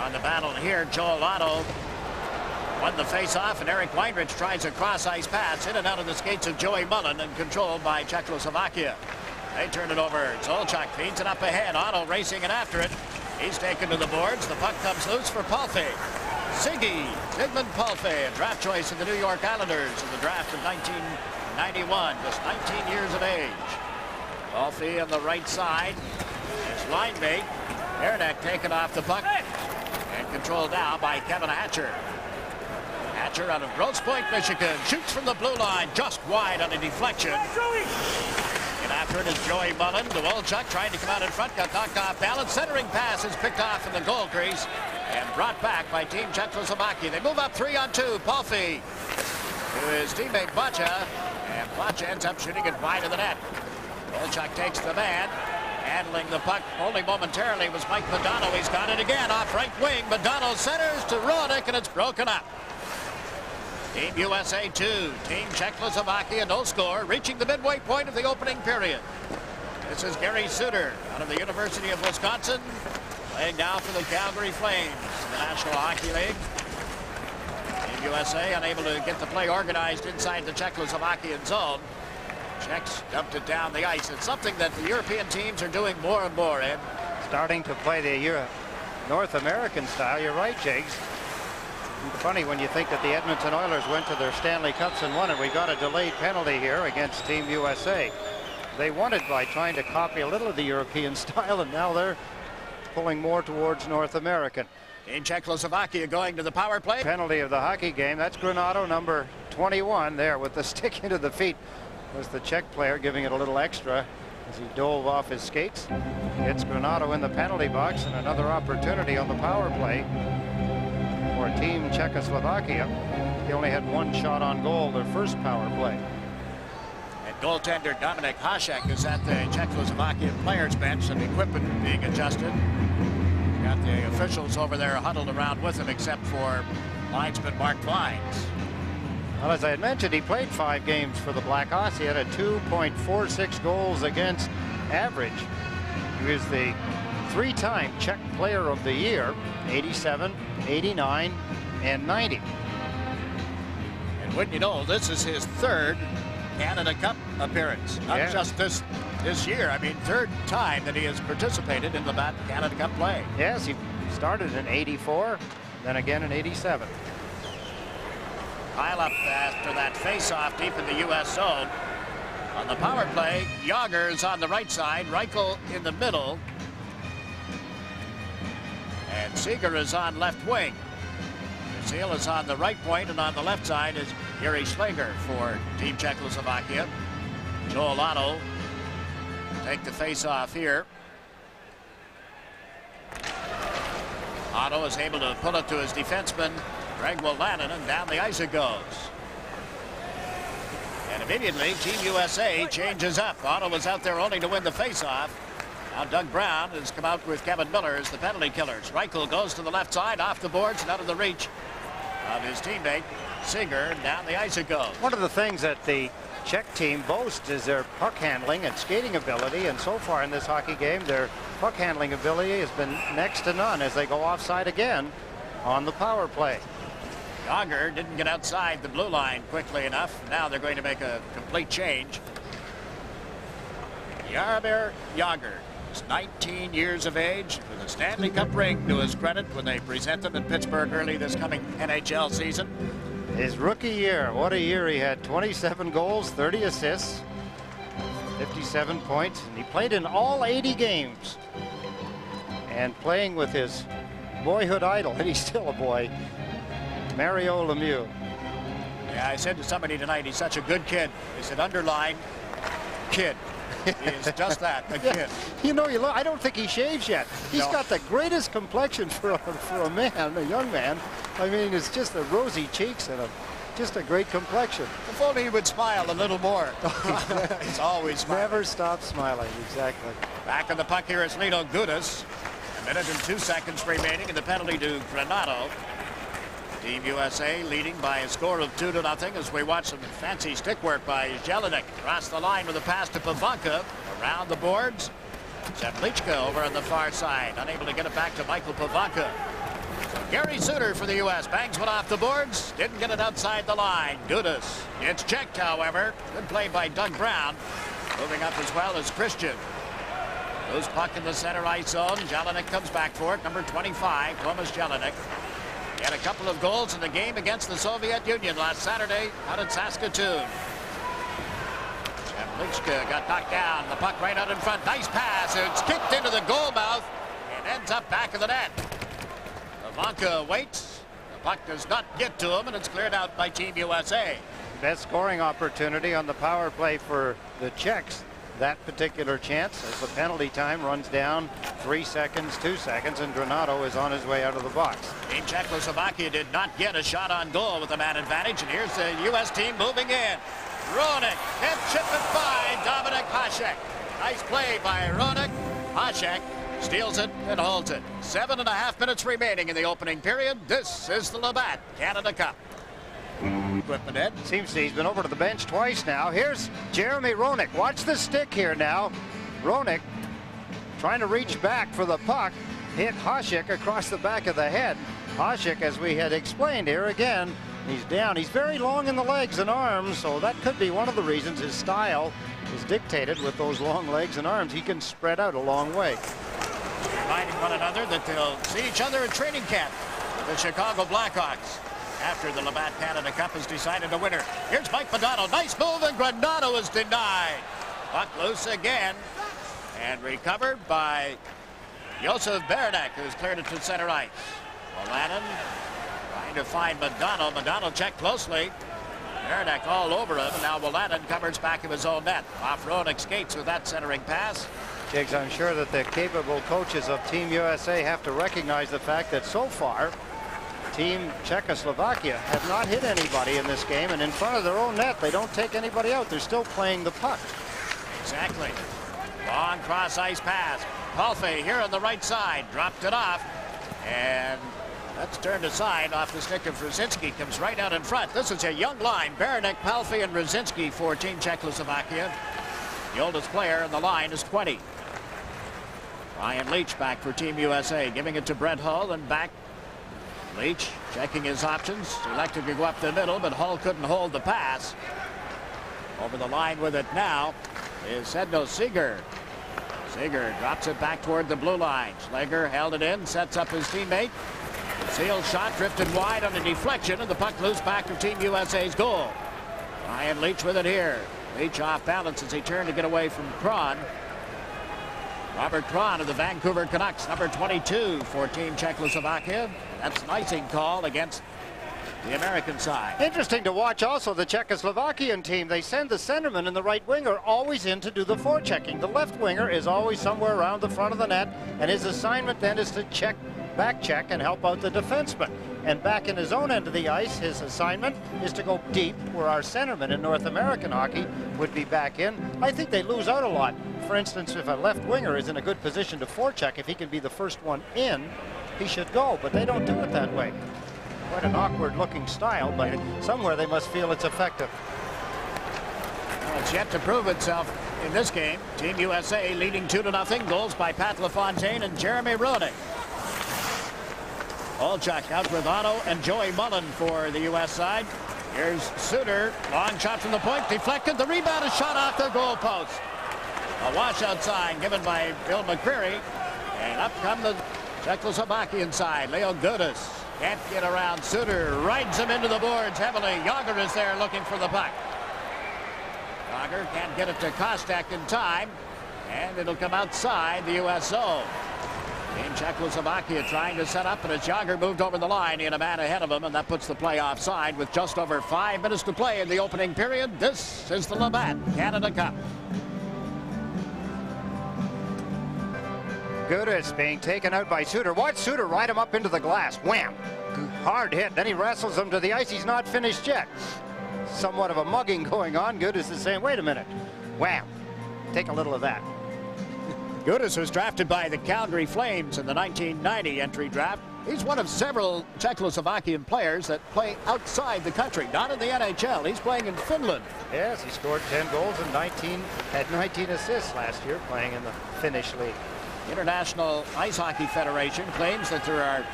On the battle here, Joel Otto won the face-off, and Eric Weinrich tries a cross-ice pass in and out of the skates of Joey Mullen and controlled by Czechoslovakia. They turn it over. Zolchuk feeds it up ahead. Otto racing and after it. He's taken to the boards. The puck comes loose for Palfe. Zygmunt Palfe, a draft choice of the New York Islanders in the draft of 1991, just 19 years of age. Palfe on the right side. His line mate, Ernek, taken off the puck and controlled now by Kevin Hatcher. Hatcher out of Grosse Pointe, Michigan, shoots from the blue line, just wide on a deflection. And after it is Joey Mullen. Dwolchuk trying to come out in front, got knocked off balance. Centering pass is picked off in the goal crease and brought back by Team Czechoslovakia. They move up 3-on-2. Palfe to his teammate Bacha, and Bacha ends up shooting it wide of the net. Dwolchuk takes the man. Handling the puck only momentarily was Mike Modano. He's got it again off right wing. Modano centers to Rodick, and it's broken up. Team USA 2, Team Czechoslovakia no score, reaching the midway point of the opening period. This is Gary Suter out of the University of Wisconsin, playing now for the Calgary Flames in the National Hockey League. Team USA unable to get the play organized inside the Czechoslovakian zone. Czechs dumped it down the ice. It's something that the European teams are doing more and more, Ed. Starting to play the North American style. You're right, Jigs. Funny when you think that the Edmonton Oilers went to their Stanley Cups and won it. We got a delayed penalty here against Team USA. They won it by trying to copy a little of the European style, and now they're pulling more towards North American. In Czechoslovakia going to the power play. Penalty of the hockey game. That's Granato, number 21, there with the stick into the feet. Was the Czech player giving it a little extra as he dove off his skates. It's Granato in the penalty box, and another opportunity on the power play for Team Czechoslovakia. He only had one shot on goal their first power play. And goaltender Dominik Hasek is at the Czechoslovakian players bench, and equipment being adjusted. Got the officials over there huddled around with him, except for linesman Mark Vines. Well, as I had mentioned, he played 5 games for the Blackhawks. He had a 2.46 goals against average. He was the 3-time Czech Player of the Year, 87, 89, and 90. And wouldn't you know, this is his 3rd Canada Cup appearance. Not just this year. I mean, 3rd time that he has participated in the Canada Cup play. Yes, he started in 84, then again in 87. Pile up after that face-off deep in the U.S. zone. On the power play, Yager is on the right side, Reichel in the middle, and Seeger is on left wing. Seal is on the right point, and on the left side is Yuri Schlager for Team Czechoslovakia. Joel Otto take the face-off here. Otto is able to pull it to his defenseman, Greg Wolanin, and down the ice it goes. And immediately, Team USA changes up. Otto was out there only to win the face-off. Now Doug Brown has come out with Kevin Miller as the penalty killers. Reichel goes to the left side, off the boards and out of the reach of his teammate, Seeger, and down the ice it goes. One of the things that the Czech team boasts is their puck handling and skating ability, and so far in this hockey game, their puck handling ability has been next to none as they go offside again on the power play. Yager didn't get outside the blue line quickly enough. Now they're going to make a complete change. Jaromir Jagr is 19 years of age with a Stanley Cup ring to his credit when they present them in Pittsburgh early this coming NHL season. His rookie year, what a year he had. 27 goals, 30 assists, 57 points, and he played in all 80 games. And playing with his boyhood idol, and he's still a boy, Mario Lemieux. Yeah, I said to somebody tonight, he's such a good kid. He said, underline, kid. He is just that, a kid. You know, I don't think he shaves yet. He's got the greatest complexion for a man, a young man. I mean, it's just the rosy cheeks and just a great complexion. If only he would smile a little more. He's always smiling. Never stops smiling, exactly. Back on the puck here is Lino Gudas. A minute and 2 seconds remaining in the penalty to Granato. Team USA leading by a score of 2-0 as we watch some fancy stick work by Jelinek. Across the line with a pass to Pavanka. Around the boards. Zemlichka over on the far side. Unable to get it back to Michael Pavanka. Gary Suter for the U.S. bangs one off the boards. Didn't get it outside the line. Dudas. It's checked, however. Good play by Doug Brown. Moving up as well as Christian. Loose puck in the center ice zone. Jelinek comes back for it. Number 25, Tomas Jelinek. He had a couple of goals in the game against the Soviet Union last Saturday out in Saskatoon. Lichka got knocked down. The puck right out in front. Nice pass. It's kicked into the goal mouth and ends up back of the net. Ivanka waits. The puck does not get to him, and it's cleared out by Team USA. Best scoring opportunity on the power play for the Czechs. That particular chance as the penalty time runs down 3 seconds, 2 seconds, and Granato is on his way out of the box. Team Czechoslovakia did not get a shot on goal with a man advantage, and here's the U.S. team moving in. Roenick can't chip it by Dominik Hasek. Nice play by Roenick. Hasek steals it and holds it. 7.5 minutes remaining in the opening period. This is the Labatt Canada Cup. Equipment Ed. Seems he's been over to the bench twice now. Here's Jeremy Roenick. Watch the stick here now. Roenick trying to reach back for the puck. Hit Hasek across the back of the head. Hasek, as we had explained here again, he's down. He's very long in the legs and arms, so that could be one of the reasons his style is dictated with those long legs and arms. He can spread out a long way. Reminding one another that they'll see each other at training camp with the Chicago Blackhawks after the Labatt Canada Cup has decided a winner. Here's Mike Modano. Nice move, and Granato is denied. Puck loose again and recovered by Josef Beranek, who's cleared it to center ice. Wolanin trying to find Modano. Modano checked closely. Beranek all over him, and now Wolanin covers back of his own net. Off Roenick skates with that centering pass. Jiggs, I'm sure that the capable coaches of Team USA have to recognize the fact that so far Team Czechoslovakia have not hit anybody in this game, and in front of their own net they don't take anybody out. They're still playing the puck. Exactly. Long cross ice pass. Palfe here on the right side dropped it off, and that's turned aside off the stick of Brzezinski. Comes right out in front. This is a young line. Beranek, Palfe, and Brzezinski for Team Czechoslovakia. The oldest player in the line is 20. Ryan Leach back for Team USA, giving it to Brent Hull and back. Leach checking his options. Elected to go up the middle, but Hull couldn't hold the pass. Over the line with it now is Sedno Seeger. Seeger drops it back toward the blue line. Schleger held it in, sets up his teammate. The sealed shot drifted wide on a deflection, and the puck loose back of Team USA's goal. Ryan Leach with it here. Leach off balance as he turned to get away from Kron. Robert Kron of the Vancouver Canucks, number 22 for Team Czechoslovakia. That's an icing call against the American side. Interesting to watch also the Czechoslovakian team. They send the centerman and the right winger always in to do the forechecking. The left winger is always somewhere around the front of the net, and his assignment then is to back check and help out the defenseman. And back in his own end of the ice, his assignment is to go deep, where our centerman in North American hockey would be back in. I think they lose out a lot. For instance, if a left winger is in a good position to forecheck, if he can be the first one in, he should go, but they don't do it that way. Quite an awkward looking style, but somewhere they must feel it's effective. Well, it's yet to prove itself in this game. Team USA leading 2-0. Goals by Pat LaFontaine and Jeremy Roenick. Olchuk out with Otto and Joey Mullen for the U.S. side. Here's Suter. Long shot from the point. Deflected. The rebound is shot off the goal post. A washout sign given by Bill McCreary. And up come the Czechoslovakian side. Leo Gudas can't get around Suter. Rides him into the boards heavily. Yager is there looking for the puck. Yager can't get it to Kostek in time. And it'll come outside the U.S. zone. In Czechoslovakia trying to set up, and as Yager moved over the line, he had a man ahead of him, and that puts the play offside with just over 5 minutes to play in the opening period. This is the Labatt Canada Cup. Gudas being taken out by Suter. Watch Suter ride him up into the glass. Wham! Hard hit. Then he wrestles him to the ice. He's not finished yet. Somewhat of a mugging going on. Gudas is saying, wait a minute. Wham! Take a little of that. Gudas was drafted by the Calgary Flames in the 1990 entry draft. He's one of several Czechoslovakian players that play outside the country, not in the NHL. He's playing in Finland. Yes, he scored 10 goals and had 19 assists last year playing in the Finnish league. International Ice Hockey Federation claims that there are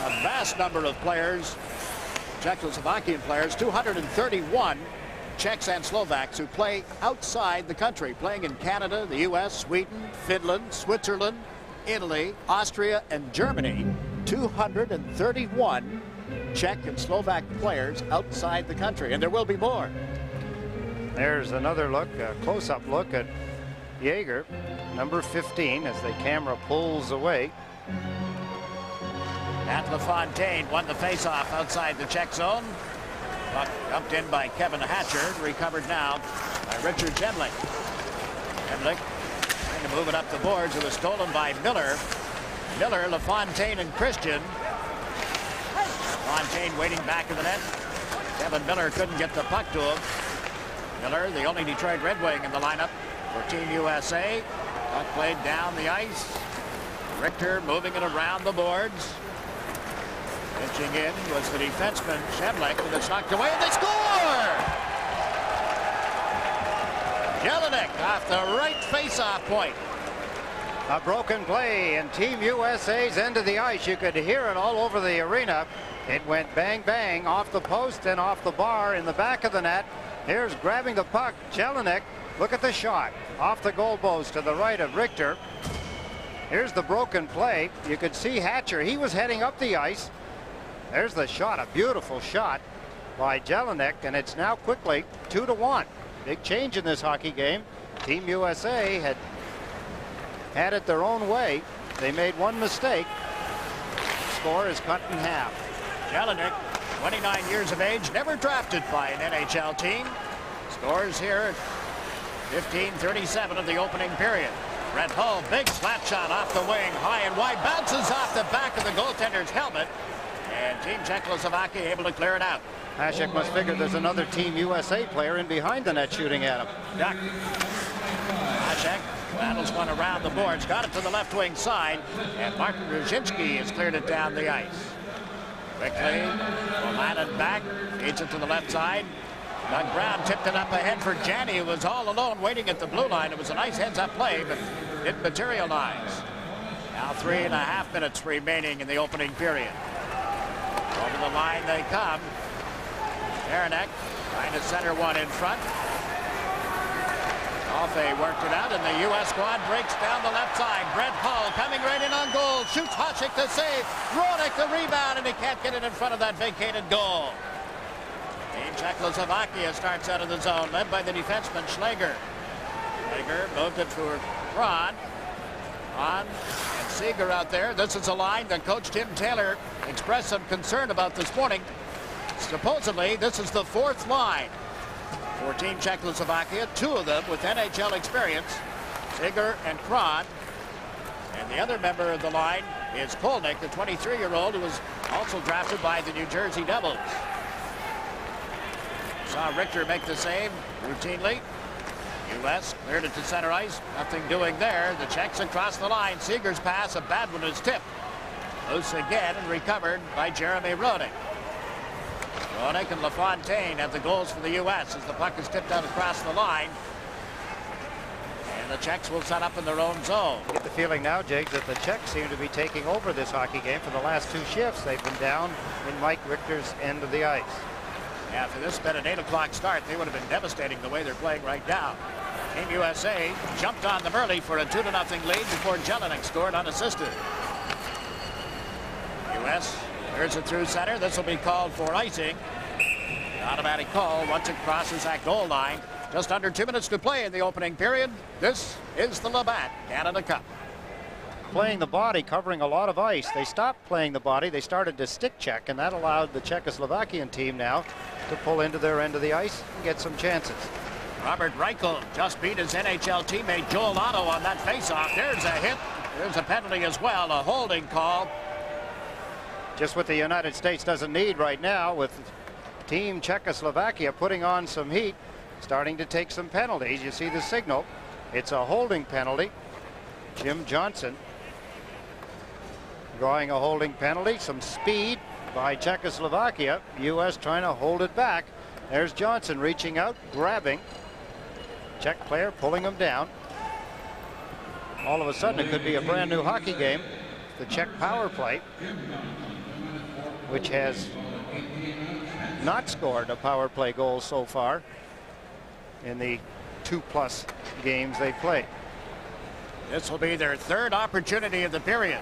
a vast number of players, Czechoslovakian players, 231 Czechs and Slovaks who play outside the country, playing in Canada, the U.S., Sweden, Finland, Switzerland, Italy, Austria, and Germany. 231 Czech and Slovak players outside the country, and there will be more. There's another look, a close-up look at Jaeger, number 15, as the camera pulls away. Matt LaFontaine won the faceoff outside the Czech zone. Puck dumped in by Kevin Hatcher, recovered now by Richard Jemlik. Jemlik trying to move it up the boards. It was stolen by Miller. Miller, LaFontaine, and Christian. LaFontaine waiting back of the net. Kevin Miller couldn't get the puck to him. Miller, the only Detroit Red Wing in the lineup for Team USA. Puck played down the ice. Richter moving it around the boards. Pitching in was the defenseman Jemlik, and it's knocked away, and they score! Jelinek off the right face-off point. A broken play in Team USA's end of the ice. You could hear it all over the arena. It went bang, bang off the post and off the bar in the back of the net. Here's grabbing the puck, Jelinek. Look at the shot off the goal post to the right of Richter. Here's the broken play. You could see Hatcher. He was heading up the ice. There's the shot, a beautiful shot by Jelinek, and it's now quickly 2-1. Big change in this hockey game. Team USA had it their own way. They made one mistake. Score is cut in half. Jelinek, 29 years of age, never drafted by an NHL team. Scores here at 15:37 of the opening period. Brett Hull, big slap shot off the wing, high and wide, bounces off the back of the goaltender's helmet. And Team Czechoslovakia able to clear it out. Hasek must figure there's another Team USA player in behind the net shooting at him. Duck. Hasek battles one around the boards, got it to the left wing side, and Martin Brzezinski has cleared it down the ice. Quickly, O'Lannon back, feeds it to the left side. Doug Brown tipped it up ahead for Janney, who was all alone waiting at the blue line. It was a nice heads-up play, but didn't materialize. Now 3.5 minutes remaining in the opening period. Over the line they come. Aranek trying to center one in front. Alfay worked it out, and the U.S. squad breaks down the left side. Brett Hull coming right in on goal. Shoots Hasek to save. Roenick the rebound, and he can't get it in front of that vacated goal. Team Czechoslovakia starts out of the zone, led by the defenseman Schlager. Schlager moved it for Ron. Ron and Seeger out there. This is a line that Coach Tim Taylor expressed some concern about this morning. Supposedly, this is the fourth line for Team Czechoslovakia, two of them with NHL experience, Seeger and Kron. And the other member of the line is Kolnick, the 23-year-old who was also drafted by the New Jersey Devils. Saw Richter make the save routinely. U.S. cleared it to center ice. Nothing doing there. The Czechs across the line. Seeger's pass, a bad one, is tipped. Loose again and recovered by Jeremy Roenick. Roenick and LaFontaine have the goals for the U.S. as the puck is tipped out across the line. And the Czechs will set up in their own zone. Get the feeling now, Jake, that the Czechs seem to be taking over this hockey game for the last two shifts. They've been down in Mike Richter's end of the ice. Yeah, if this had been an 8 o'clock start, they would have been devastating the way they're playing right now. Team USA jumped on them early for a 2-0 lead before Jelinek scored unassisted. U.S. clears it through center. This will be called for icing. An automatic call once it crosses that goal line. Just under 2 minutes to play in the opening period. This is the Labatt Canada Cup. Playing the body, covering a lot of ice. They stopped playing the body. They started to stick check, and that allowed the Czechoslovakian team now to pull into their end of the ice and get some chances. Robert Reichel just beat his NHL teammate Joel Otto on that faceoff. There's a hit. There's a penalty as well, a holding call. Just what the United States doesn't need right now, with Team Czechoslovakia putting on some heat, starting to take some penalties. You see the signal. It's a holding penalty. Jim Johnson drawing a holding penalty. Some speed by Czechoslovakia. U.S. trying to hold it back. There's Johnson reaching out, grabbing. Czech player pulling him down. All of a sudden, it could be a brand new hockey game. The Czech power play. which has not scored a power play goal so far in the 2+ games they played. This will be their third opportunity of the period.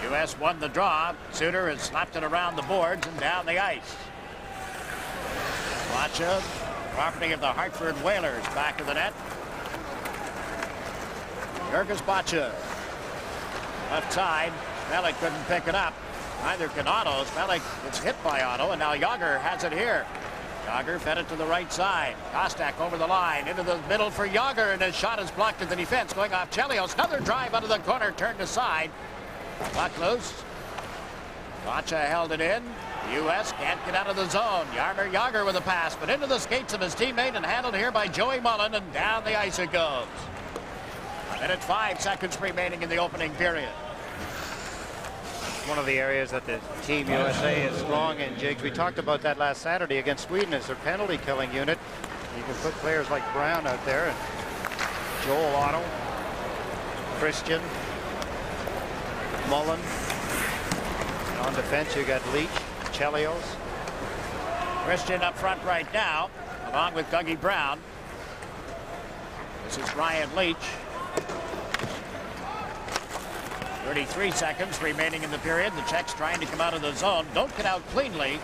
U.S. won the draw. Suter has slapped it around the boards and down the ice. Bacha, property of the Hartford Whalers, back of the net. Jurgis Bacha. Left side. Smellick couldn't pick it up. Neither can Otto. Smellick gets hit by Otto, and now Yager has it here. Yager fed it to the right side. Kostak over the line, into the middle for Yager, and his shot is blocked at the defense, going off Chelios. Another drive out of the corner, turned aside. Puck loose. Bacha held it in. The U.S. can't get out of the zone. Jaromir Jagr with a pass, but into the skates of his teammate and handled here by Joey Mullen, and down the ice it goes. 1:05 seconds remaining in the opening period. One of the areas that the Team USA is strong in, Jigs. We talked about that last Saturday against Sweden as their penalty killing unit. You can put players like Brown out there, and Joel Otto, Christian, Mullen. And on defense, you got Leach, Chelios. Christian up front right now, along with Dougie Brown. This is Ryan Leach. 33 seconds remaining in the period. The Czechs trying to come out of the zone. Don't get out cleanly.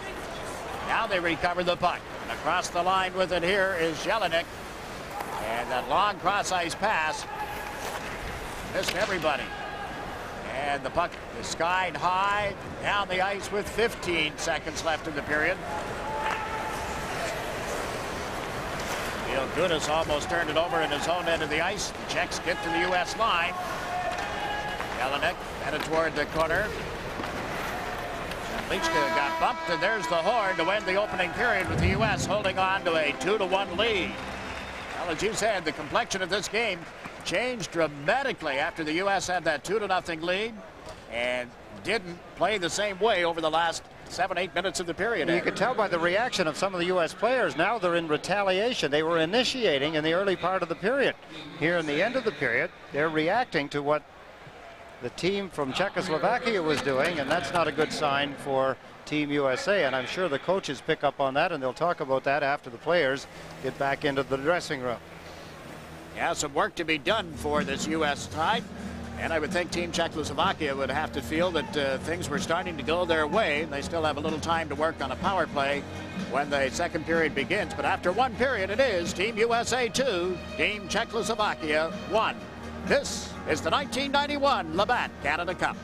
Now they recover the puck. And across the line with it here is Jelinek. And that long cross-ice pass missed everybody. And the puck is skied high down the ice with 15 seconds left in the period. Neil Gudas almost turned it over in his own end of the ice. The Czechs get to the U.S. line. Jelinek headed toward the corner. Lichka got bumped, and there's the horn to end the opening period with the U.S. holding on to a 2-1 lead. Well, as you said, the complexion of this game changed dramatically after the U.S. had that 2-0 lead and didn't play the same way over the last 7-8 minutes of the period. You could tell by the reaction of some of the U.S. players. Now they're in retaliation. They were initiating in the early part of the period. Here in the end of the period, they're reacting to what the team from Czechoslovakia was doing, and that's not a good sign for Team USA, and I'm sure the coaches pick up on that, and they'll talk about that after the players get back into the dressing room. Yeah, some work to be done for this U.S. side, and I would think Team Czechoslovakia would have to feel that things were starting to go their way. They still have a little time to work on a power play when the second period begins, but after one period it is Team USA 2, Team Czechoslovakia 1. This is the 1991 Labatt Canada Cup.